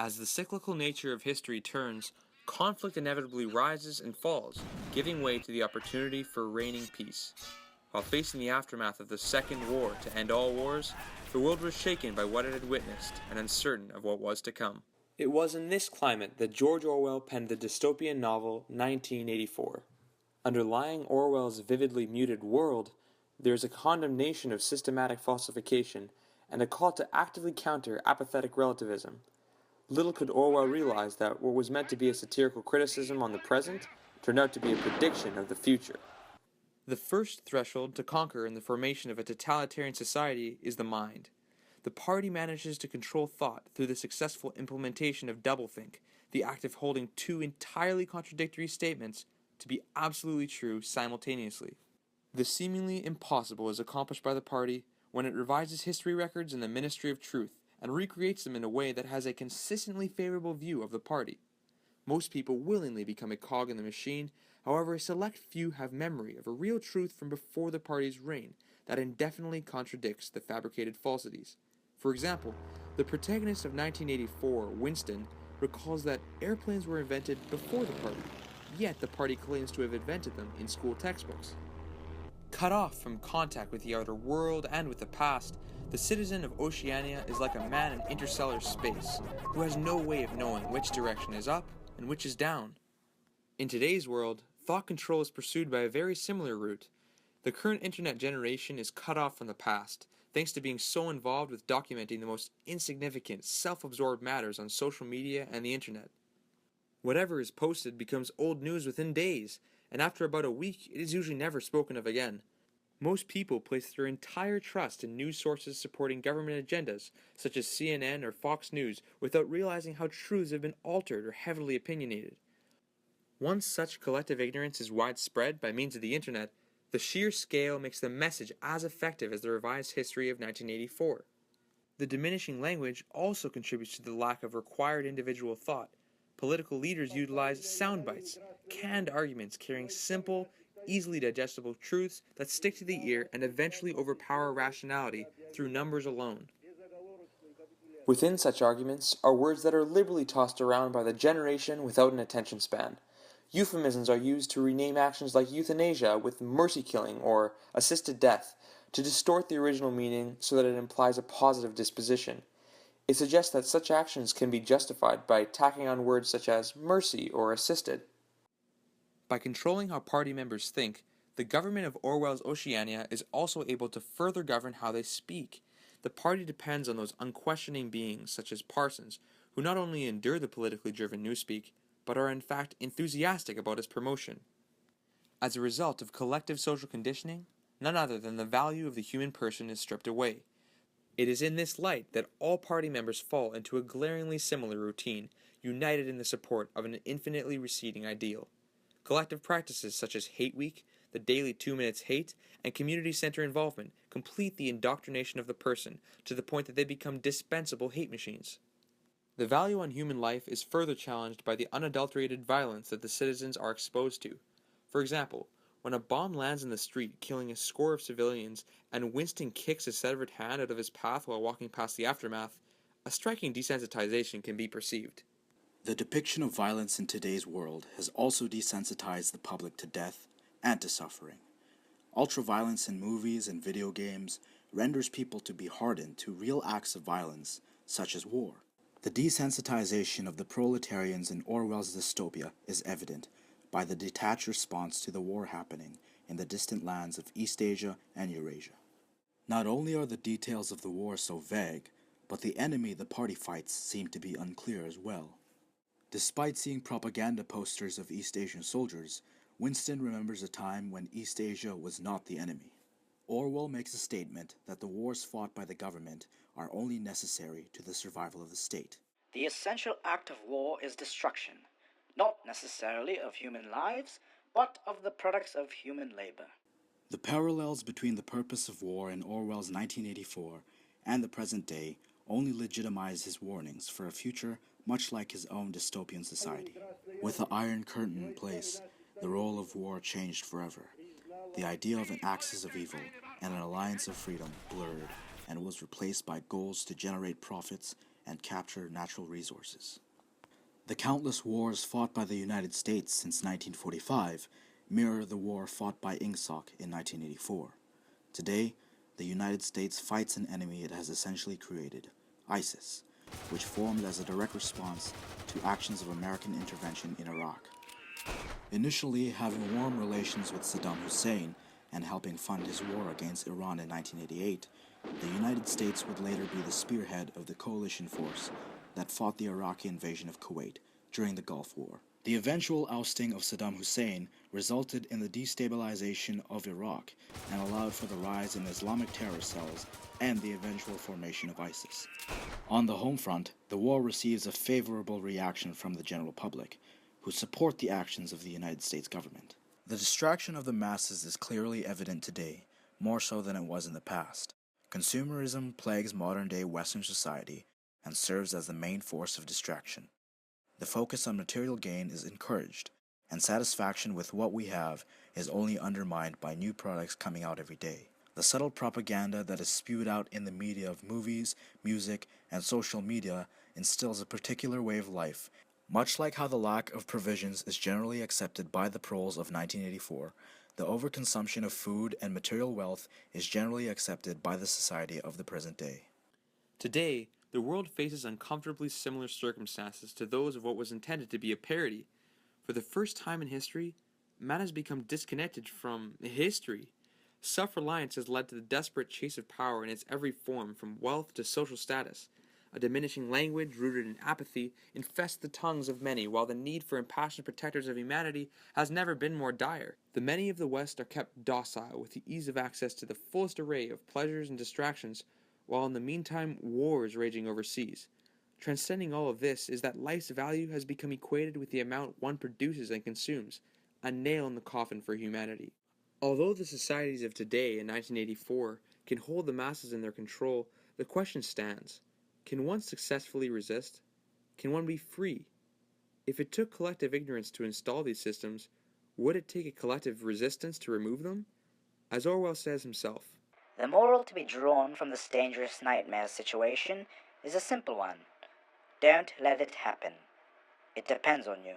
As the cyclical nature of history turns, conflict inevitably rises and falls, giving way to the opportunity for reigning peace. While facing the aftermath of the Second War to end all wars, the world was shaken by what it had witnessed and uncertain of what was to come. It was in this climate that George Orwell penned the dystopian novel 1984. Underlying Orwell's vividly muted world, there is a condemnation of systematic falsification and a call to actively counter apathetic relativism. Little could Orwell realize that what was meant to be a satirical criticism on the present turned out to be a prediction of the future. The first threshold to conquer in the formation of a totalitarian society is the mind. The party manages to control thought through the successful implementation of doublethink, the act of holding two entirely contradictory statements to be absolutely true simultaneously. The seemingly impossible is accomplished by the party when it revises history records in the Ministry of Truth and recreates them in a way that has a consistently favorable view of the party. Most people willingly become a cog in the machine, however a select few have memory of a real truth from before the party's reign that indefinitely contradicts the fabricated falsities. For example, the protagonist of 1984, Winston, recalls that airplanes were invented before the party, yet the party claims to have invented them in school textbooks. Cut off from contact with the outer world and with the past, the citizen of Oceania is like a man in interstellar space, who has no way of knowing which direction is up and which is down. In today's world, thought control is pursued by a very similar route. The current internet generation is cut off from the past, thanks to being so involved with documenting the most insignificant, self-absorbed matters on social media and the internet. Whatever is posted becomes old news within days, and after about a week, it is usually never spoken of again. Most people place their entire trust in news sources supporting government agendas, such as CNN or Fox News, without realizing how truths have been altered or heavily opinionated. Once such collective ignorance is widespread by means of the internet, the sheer scale makes the message as effective as the revised history of 1984. The diminishing language also contributes to the lack of required individual thought. Political leaders utilize sound bites, canned arguments carrying simple, easily digestible truths that stick to the ear and eventually overpower rationality through numbers alone. Within such arguments are words that are liberally tossed around by the generation without an attention span. Euphemisms are used to rename actions like euthanasia with mercy killing or assisted death, to distort the original meaning so that it implies a positive disposition. It suggests that such actions can be justified by tacking on words such as mercy or assisted. By controlling how party members think, the government of Orwell's Oceania is also able to further govern how they speak. The party depends on those unquestioning beings such as Parsons, who not only endure the politically driven newspeak, but are in fact enthusiastic about its promotion. As a result of collective social conditioning, none other than the value of the human person is stripped away. It is in this light that all party members fall into a glaringly similar routine, united in the support of an infinitely receding ideal. Collective practices such as Hate Week, the daily 2 minutes hate, and community center involvement complete the indoctrination of the person to the point that they become dispensable hate machines. The value on human life is further challenged by the unadulterated violence that the citizens are exposed to. For example, when a bomb lands in the street, killing a score of civilians, and Winston kicks a severed hand out of his path while walking past the aftermath, a striking desensitization can be perceived. The depiction of violence in today's world has also desensitized the public to death and to suffering. Ultraviolence in movies and video games renders people to be hardened to real acts of violence, such as war. The desensitization of the proletarians in Orwell's dystopia is evident by the detached response to the war happening in the distant lands of East Asia and Eurasia. Not only are the details of the war so vague, but the enemy the party fights seem to be unclear as well. Despite seeing propaganda posters of East Asian soldiers, Winston remembers a time when East Asia was not the enemy. Orwell makes a statement that the wars fought by the government are only necessary to the survival of the state. The essential act of war is destruction, not necessarily of human lives, but of the products of human labor. The parallels between the purpose of war in Orwell's 1984 and the present day only legitimize his warnings for a future much like his own dystopian society. With the Iron Curtain in place, the role of war changed forever. The idea of an axis of evil and an alliance of freedom blurred and was replaced by goals to generate profits and capture natural resources. The countless wars fought by the United States since 1945 mirror the war fought by Ingsoc in 1984. Today, the United States fights an enemy it has essentially created, ISIS, which formed as a direct response to actions of American intervention in Iraq. Initially having warm relations with Saddam Hussein and helping fund his war against Iran in 1988, the United States would later be the spearhead of the coalition force that fought the Iraqi invasion of Kuwait during the Gulf War. The eventual ousting of Saddam Hussein resulted in the destabilization of Iraq and allowed for the rise in Islamic terror cells and the eventual formation of ISIS. On the home front, the war receives a favorable reaction from the general public, who support the actions of the United States government. The distraction of the masses is clearly evident today, more so than it was in the past. Consumerism plagues modern-day Western society and serves as the main force of distraction. The focus on material gain is encouraged, and satisfaction with what we have is only undermined by new products coming out every day. The subtle propaganda that is spewed out in the media of movies, music, and social media instills a particular way of life. Much like how the lack of provisions is generally accepted by the proles of 1984, the overconsumption of food and material wealth is generally accepted by the society of the present day. Today, the world faces uncomfortably similar circumstances to those of what was intended to be a parody. For the first time in history, man has become disconnected from history. Self-reliance has led to the desperate chase of power in its every form, from wealth to social status. A diminishing language rooted in apathy infests the tongues of many, while the need for impassioned protectors of humanity has never been more dire. The many of the West are kept docile with the ease of access to the fullest array of pleasures and distractions, while in the meantime war is raging overseas. Transcending all of this is that life's value has become equated with the amount one produces and consumes, a nail in the coffin for humanity. Although the societies of today in 1984 can hold the masses in their control, the question stands. Can one successfully resist? Can one be free? If it took collective ignorance to install these systems, would it take a collective resistance to remove them? As Orwell says himself, The moral to be drawn from this dangerous nightmare situation is a simple one. Don't let it happen. It depends on you.